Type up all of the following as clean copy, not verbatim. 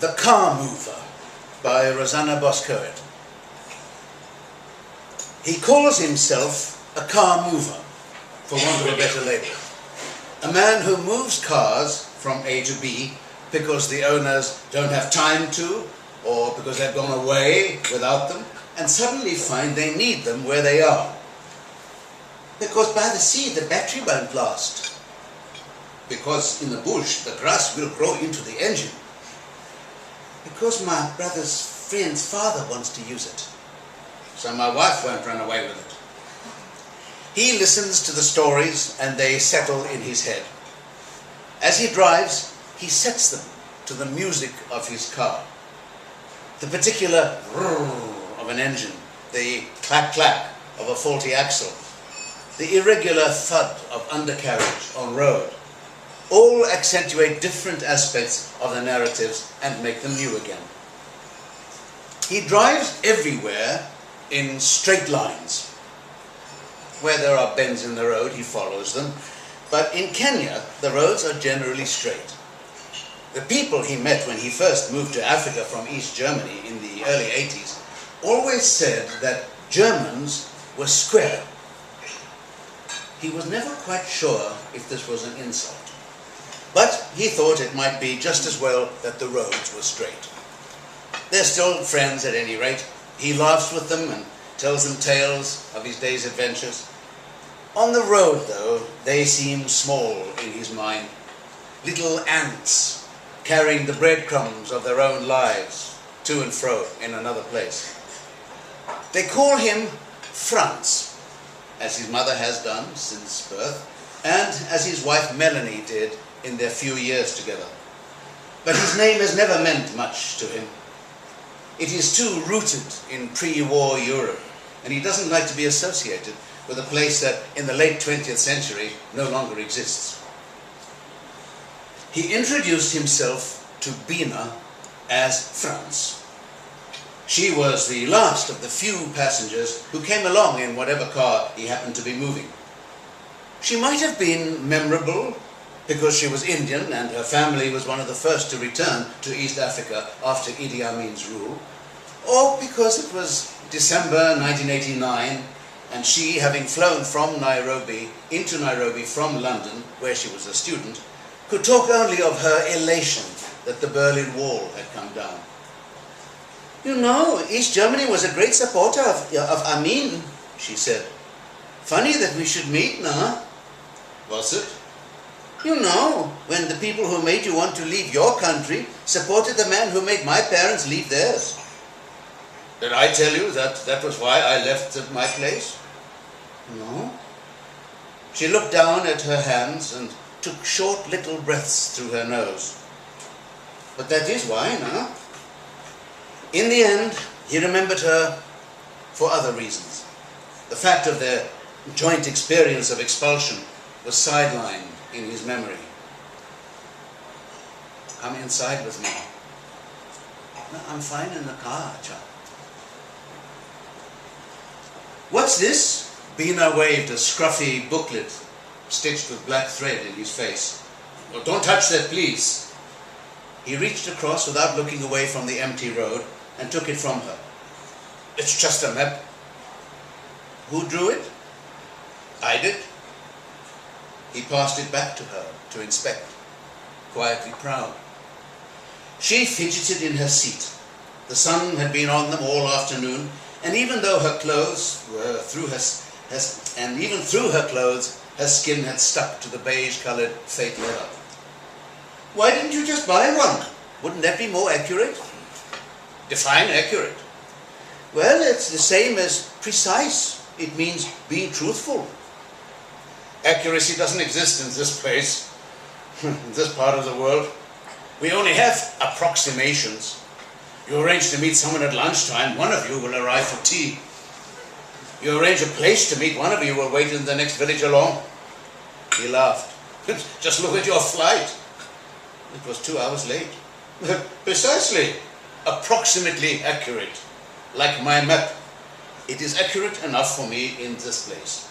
The Car Mover by Rosanna Boscawen. He calls himself a car mover, for want of a better label. A man who moves cars from A to B because the owners don't have time to, or because they've gone away without them, and suddenly find they need them where they are. Because by the sea the battery won't last. Because in the bush the grass will grow into the engine. Because my brother's friend's father wants to use it. So my wife won't run away with it. He listens to the stories and they settle in his head. As he drives, he sets them to the music of his car. The particular roar of an engine, the clack-clack of a faulty axle, the irregular thud of undercarriage on road, all accentuate different aspects of the narratives and make them new again. He drives everywhere in straight lines. Where there are bends in the road, he follows them. But in Kenya, the roads are generally straight. The people he met when he first moved to Africa from East Germany in the early 80s always said that Germans were square. He was never quite sure if this was an insult. But he thought it might be just as well that the roads were straight. They're still friends at any rate. He laughs with them and tells them tales of his day's adventures. On the road, though, they seem small in his mind. Little ants carrying the breadcrumbs of their own lives to and fro in another place. They call him Franz, as his mother has done since birth, and as his wife Melanie did in their few years together. But his name has never meant much to him. It is too rooted in pre-war Europe, and he doesn't like to be associated with a place that in the late 20th century no longer exists. He introduced himself to Bina as Franz. She was the last of the few passengers who came along in whatever car he happened to be moving. She might have been memorable because she was Indian and her family was one of the first to return to East Africa after Idi Amin's rule, or because it was December 1989 and she, having flown from Nairobi into Nairobi from London, where she was a student, could talk only of her elation that the Berlin Wall had come down. You know, East Germany was a great supporter of Amin, she said. Funny that we should meet now. Was it? You know, when the people who made you want to leave your country supported the man who made my parents leave theirs. Did I tell you that was why I left my place? No. She looked down at her hands and took short little breaths through her nose. But that is why, no? In the end, he remembered her for other reasons. The fact of their joint experience of expulsion was sidelined in his memory. Come inside with me. No, I'm fine in the car, chap. What's this? Bina waved a scruffy booklet stitched with black thread in his face. Oh, don't touch that, please. He reached across without looking away from the empty road and took it from her. It's just a map. Who drew it? I did. He passed it back to her to inspect, quietly proud. She fidgeted in her seat. The sun had been on them all afternoon, and even though her clothes were through her clothes, her skin had stuck to the beige-coloured fake leather. Why didn't you just buy one? Wouldn't that be more accurate? Define accurate. Well, it's the same as precise. It means being truthful. Accuracy doesn't exist in this place, in this part of the world. We only have approximations. You arrange to meet someone at lunchtime, one of you will arrive for tea. You arrange a place to meet, one of you will wait in the next village along. He laughed. Just look at your flight. It was 2 hours late. Precisely. Approximately accurate. Like my map. It is accurate enough for me in this place.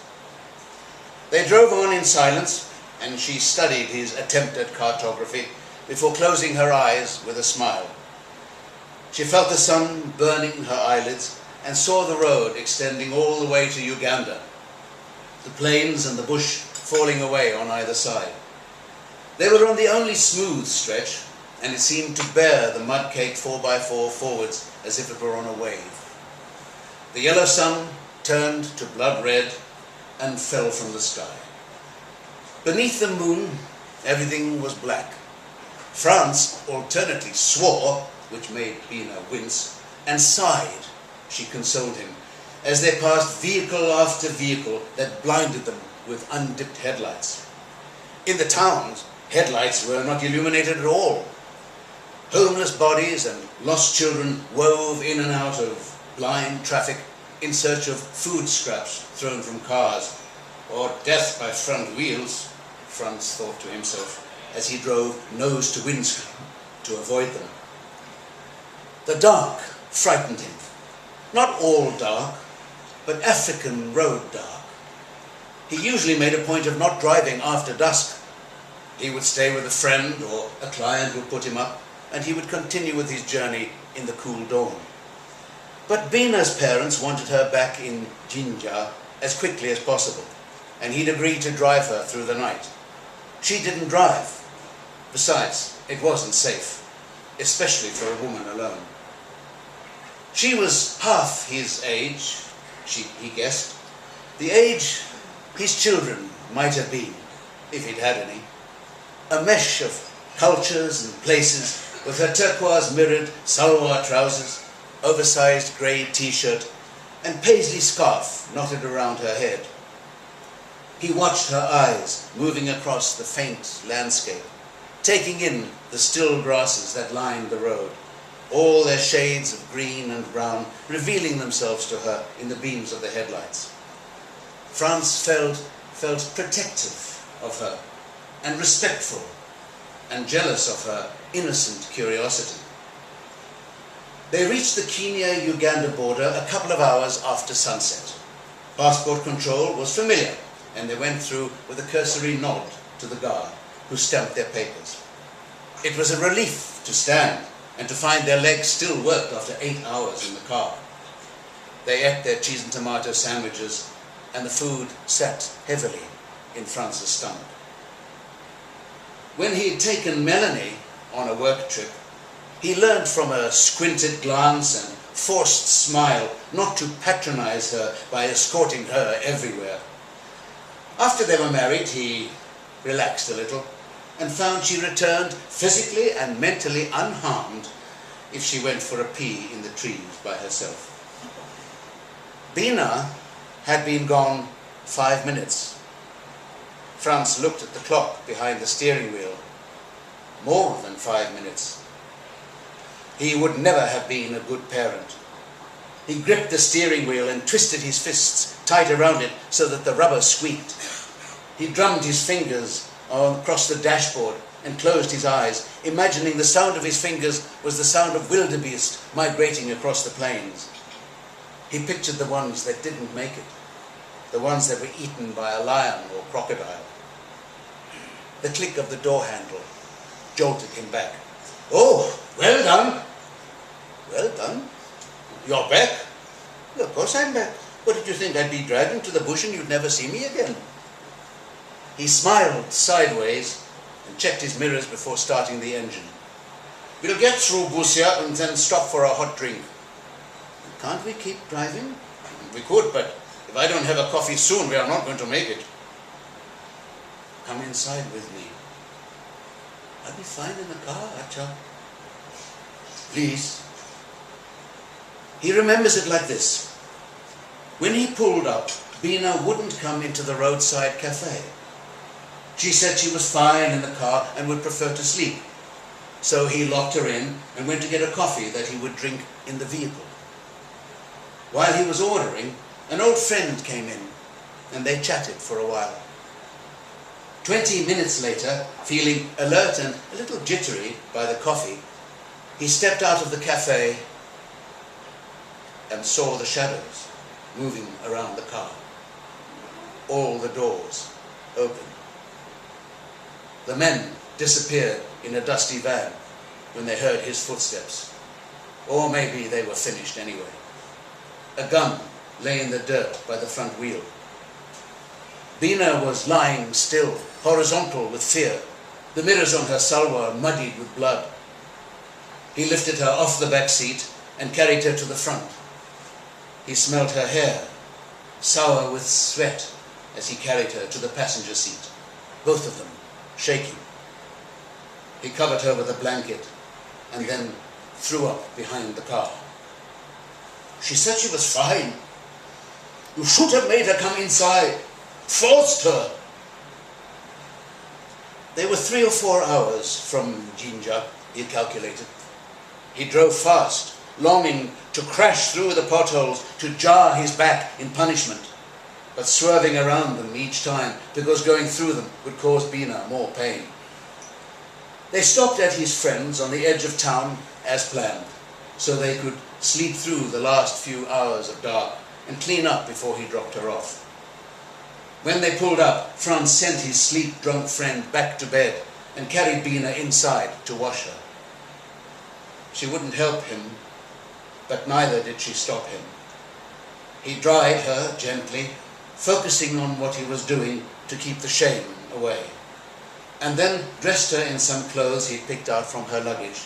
They drove on in silence, and she studied his attempt at cartography, before closing her eyes with a smile. She felt the sun burning her eyelids and saw the road extending all the way to Uganda, the plains and the bush falling away on either side. They were on the only smooth stretch, and it seemed to bear the mud-caked 4x4 forwards as if it were on a wave. The yellow sun turned to blood red and fell from the sky. Beneath the moon, everything was black. France alternately swore, which made Bina wince, and sighed, she consoled him, as they passed vehicle after vehicle that blinded them with undipped headlights. In the towns, headlights were not illuminated at all. Homeless bodies and lost children wove in and out of blind traffic in search of food scraps thrown from cars, or death by front wheels, Franz thought to himself as he drove nose to windscreen to avoid them. The dark frightened him. Not all dark, but African road dark. He usually made a point of not driving after dusk. He would stay with a friend, or a client would put him up, and he would continue with his journey in the cool dawn. But Bina's parents wanted her back in Jinja as quickly as possible, and he'd agreed to drive her through the night. She didn't drive. Besides, it wasn't safe, especially for a woman alone. She was half his age, he guessed, the age his children might have been, if he'd had any. A mesh of cultures and places, with her turquoise mirrored salwar trousers, oversized grey t-shirt, and paisley scarf knotted around her head. He watched her eyes moving across the faint landscape, taking in the still grasses that lined the road, all their shades of green and brown revealing themselves to her in the beams of the headlights. Franz felt protective of her, and respectful, and jealous of her innocent curiosity. They reached the Kenya-Uganda border a couple of hours after sunset. Passport control was familiar, and they went through with a cursory nod to the guard, who stamped their papers. It was a relief to stand and to find their legs still worked after 8 hours in the car. They ate their cheese and tomato sandwiches, and the food sat heavily in Franz's stomach. When he had taken Melanie on a work trip, he learned from a squinted glance and forced smile not to patronize her by escorting her everywhere. After they were married, he relaxed a little and found she returned physically and mentally unharmed if she went for a pee in the trees by herself. Bina had been gone 5 minutes. Franz looked at the clock behind the steering wheel. More than 5 minutes. He would never have been a good parent. He gripped the steering wheel and twisted his fists tight around it so that the rubber squeaked. He drummed his fingers across the dashboard and closed his eyes, imagining the sound of his fingers was the sound of wildebeest migrating across the plains. He pictured the ones that didn't make it, the ones that were eaten by a lion or crocodile. The click of the door handle jolted him back. "Oh, well done." "Well done? You're back?" "Of course I'm back. What did you think? I'd be dragged into the bush and you'd never see me again?" He smiled sideways and checked his mirrors before starting the engine. "We'll get through Busia and then stop for a hot drink." "Can't we keep driving?" "We could, but if I don't have a coffee soon, we are not going to make it." "Come inside with me." "I'll be fine in the car, Acha." "Please." He remembers it like this. When he pulled up, Bina wouldn't come into the roadside cafe. She said she was fine in the car and would prefer to sleep. So he locked her in and went to get a coffee that he would drink in the vehicle. While he was ordering, an old friend came in, and they chatted for a while. 20 minutes later, feeling alert and a little jittery by the coffee, he stepped out of the cafe and saw the shadows moving around the car. All the doors open. The men disappeared in a dusty van when they heard his footsteps. Or maybe they were finished anyway. A gun lay in the dirt by the front wheel. Bina was lying still, horizontal with fear, the mirrors on her salwar muddied with blood. He lifted her off the back seat and carried her to the front. He smelled her hair, sour with sweat, as he carried her to the passenger seat, both of them shaking. He covered her with a blanket and then threw up behind the car. She said she was fine. You should have made her come inside. Forced her. They were 3 or 4 hours from Jinja, he calculated. He drove fast, longing to crash through the potholes, to jar his back in punishment, but swerving around them each time because going through them would cause Bina more pain. They stopped at his friend's on the edge of town as planned, so they could sleep through the last few hours of dark and clean up before he dropped her off. When they pulled up, Franz sent his sleep-drunk friend back to bed and carried Bina inside to wash her. She wouldn't help him, but neither did she stop him. He dried her gently, focusing on what he was doing to keep the shame away, and then dressed her in some clothes he picked out from her luggage.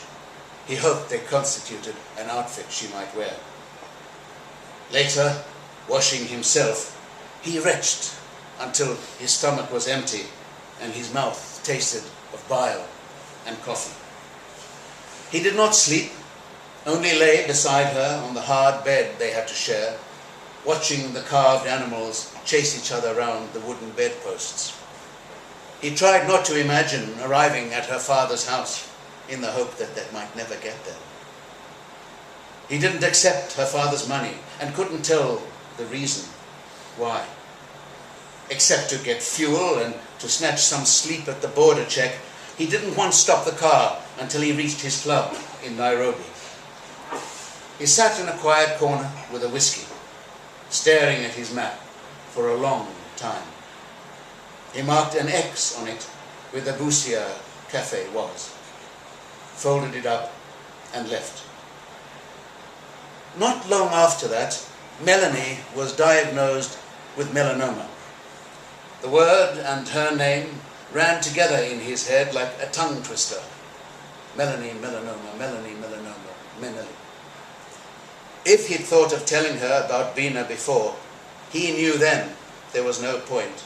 He hoped they constituted an outfit she might wear. Later, washing himself, he retched until his stomach was empty and his mouth tasted of bile and coffee. He did not sleep, only lay beside her on the hard bed they had to share, watching the carved animals chase each other round the wooden bedposts. He tried not to imagine arriving at her father's house in the hope that they might never get there. He didn't accept her father's money and couldn't tell the reason why, except to get fuel and to snatch some sleep at the border check. He didn't once stop the car until he reached his club in Nairobi. He sat in a quiet corner with a whiskey, staring at his map for a long time. He marked an X on it where the Busia cafe was, folded it up and left. Not long after that, Melanie was diagnosed with melanoma. The word and her name ran together in his head like a tongue twister. Melanie, melanoma, Melanie, melanoma, Melanie. If he'd thought of telling her about Bina before, he knew then there was no point.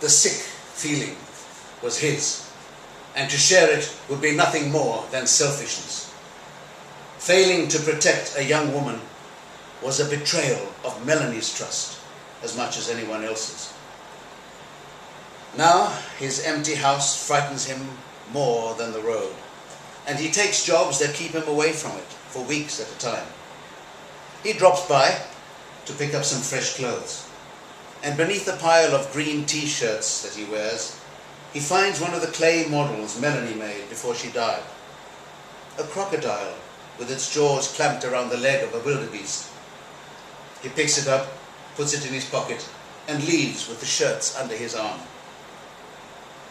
The sick feeling was his, and to share it would be nothing more than selfishness. Failing to protect a young woman was a betrayal of Melanie's trust as much as anyone else's. Now his empty house frightens him more than the road, and he takes jobs that keep him away from it for weeks at a time. He drops by to pick up some fresh clothes, and beneath the pile of green t-shirts that he wears, he finds one of the clay models Melanie made before she died. A crocodile with its jaws clamped around the leg of a wildebeest. He picks it up, puts it in his pocket, and leaves with the shirts under his arm.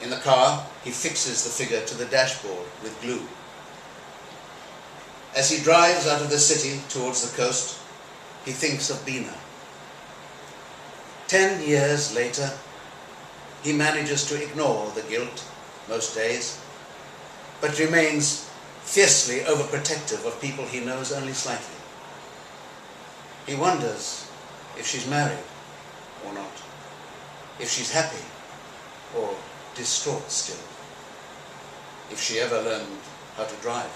In the car, he fixes the figure to the dashboard with glue. As he drives out of the city towards the coast, he thinks of Bina. 10 years later, he manages to ignore the guilt most days, but remains fiercely overprotective of people he knows only slightly. He wonders if she's married or not, if she's happy or distraught still, if she ever learned how to drive.